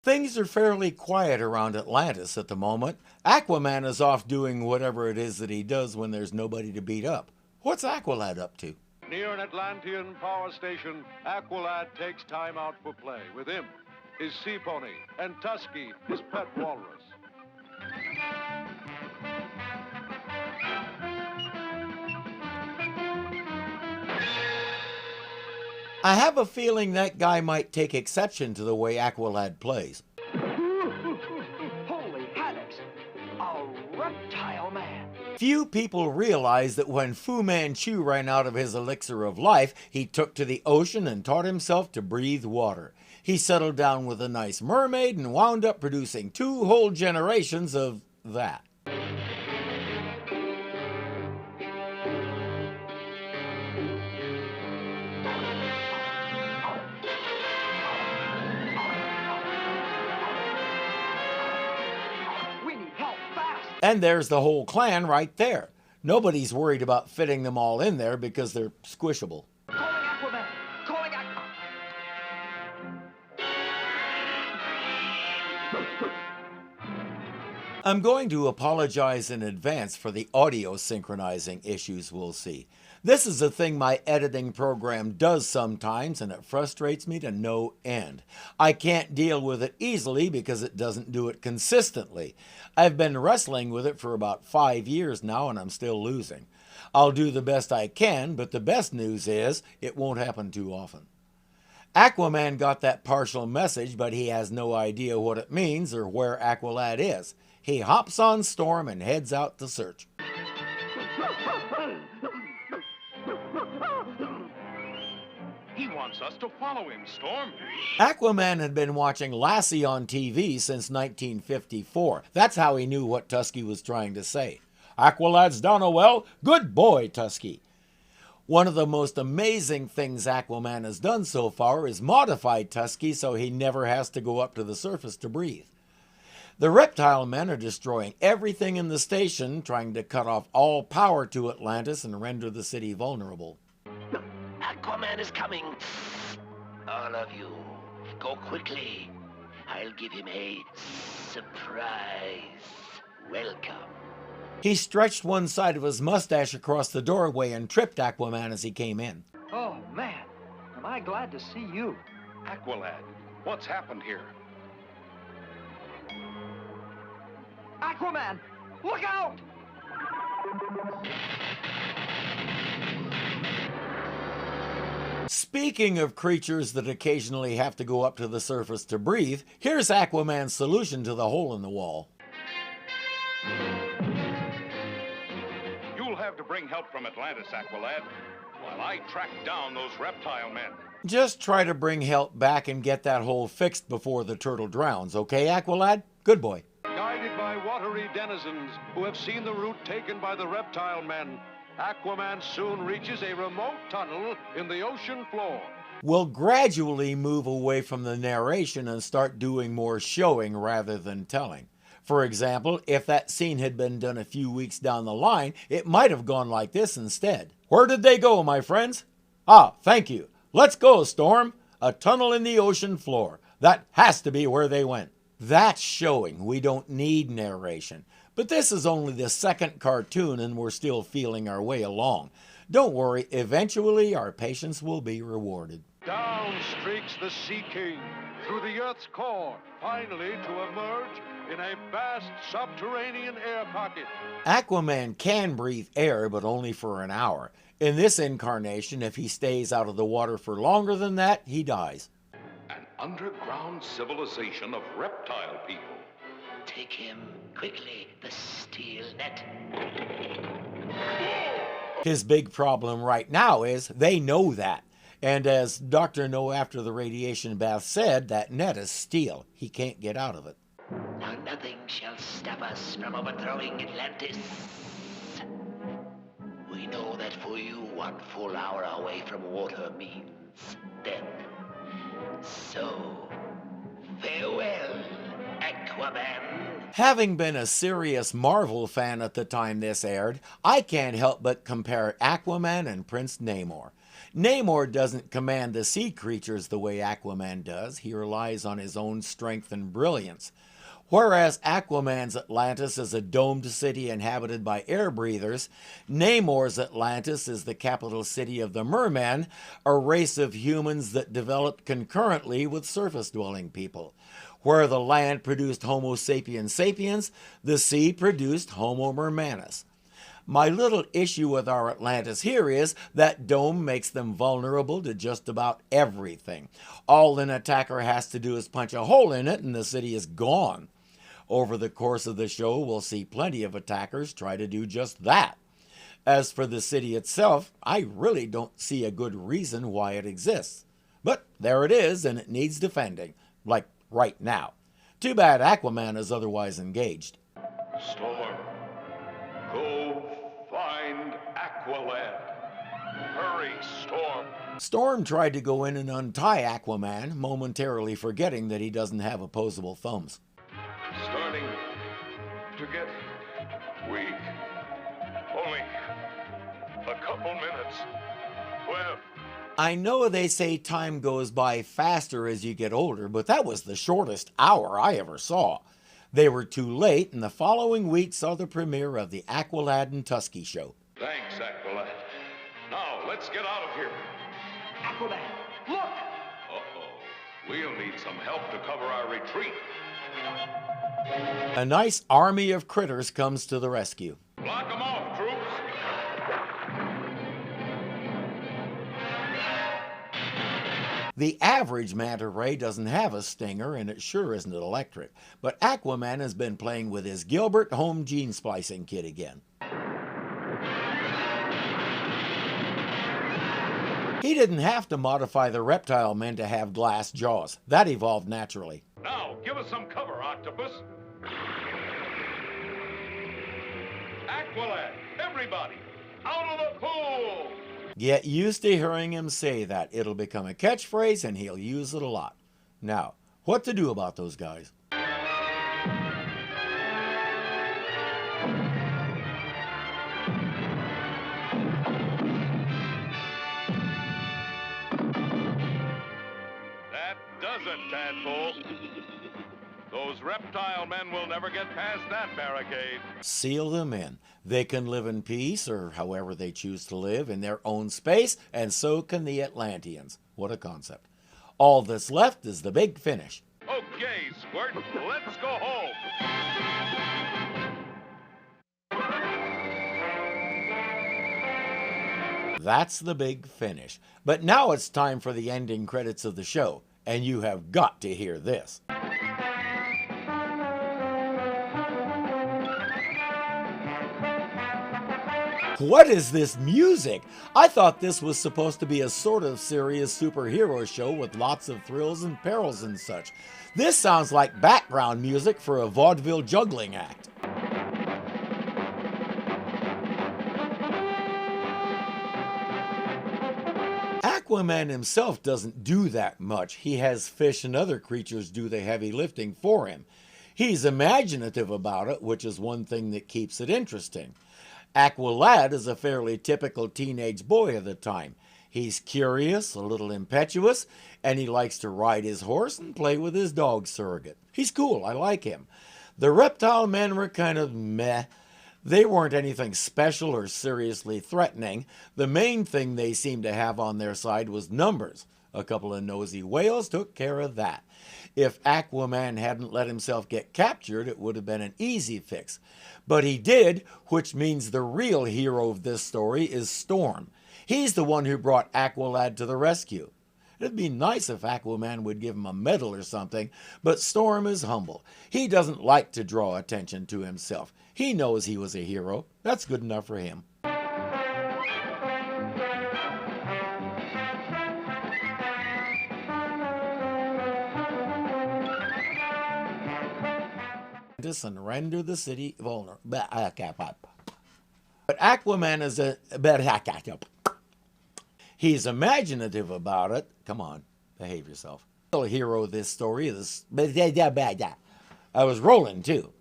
Things are fairly quiet around Atlantis at the moment. Aquaman is off doing whatever it is that he does when there's nobody to beat up. What's Aqualad up to? Near an Atlantean power station, Aqualad takes time out for play. With him, his sea pony, and Tusky, his pet walrus. I have a feeling that guy might take exception to the way Aqualad plays. Holy haddocks! A reptile man! Few people realize that when Fu Manchu ran out of his elixir of life, he took to the ocean and taught himself to breathe water. He settled down with a nice mermaid and wound up producing 2 whole generations of that. And there's the whole clan right there. Nobody's worried about fitting them all in there because they're squishable. Calling Aquaman! Calling I'm going to apologize in advance for the audio synchronizing issues we'll see. This is a thing my editing program does sometimes, and it frustrates me to no end. I can't deal with it easily because it doesn't do it consistently. I've been wrestling with it for about 5 years now, and I'm still losing. I'll do the best I can, but the best news is it won't happen too often. Aquaman got that partial message, but he has no idea what it means or where Aqualad is. He hops on Storm and heads out to search. He wants us to follow him, Storm. Aquaman had been watching Lassie on TV since 1954. That's how he knew what Tusky was trying to say. Aqualad's down a well. Good boy, Tusky. One of the most amazing things Aquaman has done so far is modify Tusky so he never has to go up to the surface to breathe. The Reptile men are destroying everything in the station, trying to cut off all power to Atlantis and render the city vulnerable. Aquaman is coming. All of you, go quickly. I'll give him a surprise welcome. He stretched one side of his mustache across the doorway and tripped Aquaman as he came in. Oh, man. Am I glad to see you. Aqualad, what's happened here? Aquaman! Look out! Speaking of creatures that occasionally have to go up to the surface to breathe, here's Aquaman's solution to the hole in the wall. You'll have to bring help from Atlantis, Aqualad, while I track down those reptile men. Just try to bring help back and get that hole fixed before the turtle drowns, okay, Aqualad? Good boy. Guided by watery denizens who have seen the route taken by the reptile men, Aquaman soon reaches a remote tunnel in the ocean floor. We'll gradually move away from the narration and start doing more showing rather than telling. For example, if that scene had been done a few weeks down the line, it might have gone like this instead. Where did they go, my friends? Ah, thank you. Let's go, Storm. A tunnel in the ocean floor. That has to be where they went. That's showing. We don't need narration. But this is only the second cartoon and we're still feeling our way along. Don't worry, eventually our patience will be rewarded. Down streaks the Sea King through the Earth's core, finally to emerge in a vast subterranean air pocket. Aquaman can breathe air, but only for an hour. In this incarnation, if he stays out of the water for longer than that, he dies. An underground civilization of reptile people. Take him quickly, the steel net. His big problem right now is they know that. And as Dr. No after the radiation bath said, that net is steel. He can't get out of it. Now nothing shall stop us from overthrowing Atlantis. We know that for you, 1 full hour away from water means death. So, farewell, Aquaman. Having been a serious Marvel fan at the time this aired, I can't help but compare Aquaman and Prince Namor. Namor doesn't command the sea creatures the way Aquaman does. He relies on his own strength and brilliance. Whereas Aquaman's Atlantis is a domed city inhabited by air breathers, Namor's Atlantis is the capital city of the Mermen, a race of humans that developed concurrently with surface-dwelling people. Where the land produced Homo sapiens sapiens, the sea produced Homo mermanus. My little issue with our Atlantis here is that dome makes them vulnerable to just about everything. All an attacker has to do is punch a hole in it and the city is gone. Over the course of the show, we'll see plenty of attackers try to do just that. As for the city itself, I really don't see a good reason why it exists. But there it is, and it needs defending, like right now. Too bad Aquaman is otherwise engaged. Storm, go find Aqualad. Hurry, Storm. Storm tried to go in and untie Aquaman, momentarily forgetting that he doesn't have opposable thumbs. Starting to get weak. Only a couple minutes left. I know they say time goes by faster as you get older, but that was the shortest hour I ever saw. They were too late, and the following week saw the premiere of the Aqualad and Tusky show. Thanks, Aqualad. Now, let's get out of here. Aquaman, look! Uh-oh. We'll need some help to cover our retreat. A nice army of critters comes to the rescue. Block them off, troops. The average manta ray doesn't have a stinger, and it sure isn't electric. But Aquaman has been playing with his Gilbert home gene splicing kit again. He didn't have to modify the reptile men to have glass jaws. That evolved naturally. Now, give us some cover, Octopus. Aqualad, everybody, out of the pool! Get used to hearing him say that. It'll become a catchphrase and he'll use it a lot. Now, what to do about those guys? That does it, Tadpole. Those reptile men will never get past that barricade. Seal them in. They can live in peace, or however they choose to live, in their own space, and so can the Atlanteans. What a concept. All that's left is the big finish. Okay, Squirt, let's go home. That's the big finish. But now it's time for the ending credits of the show, and you have got to hear this. What is this music? I thought this was supposed to be a sort of serious superhero show with lots of thrills and perils and such. This sounds like background music for a vaudeville juggling act. Aquaman himself doesn't do that much. He has fish and other creatures do the heavy lifting for him. He's imaginative about it, which is one thing that keeps it interesting. Aqualad is a fairly typical teenage boy of the time. He's curious, a little impetuous, and he likes to ride his horse and play with his dog surrogate. He's cool, I like him. The reptile men were kind of meh. They weren't anything special or seriously threatening. The main thing they seemed to have on their side was numbers. A couple of nosy whales took care of that. If Aquaman hadn't let himself get captured, it would have been an easy fix. But he did, which means the real hero of this story is Storm. He's the one who brought Aqualad to the rescue. It'd be nice if Aquaman would give him a medal or something, but Storm is humble. He doesn't like to draw attention to himself. He knows he was a hero. That's good enough for him. And render the city vulnerable. But Aquaman is he's imaginative about it. Come on, behave yourself. The hero of this story is I was rolling too.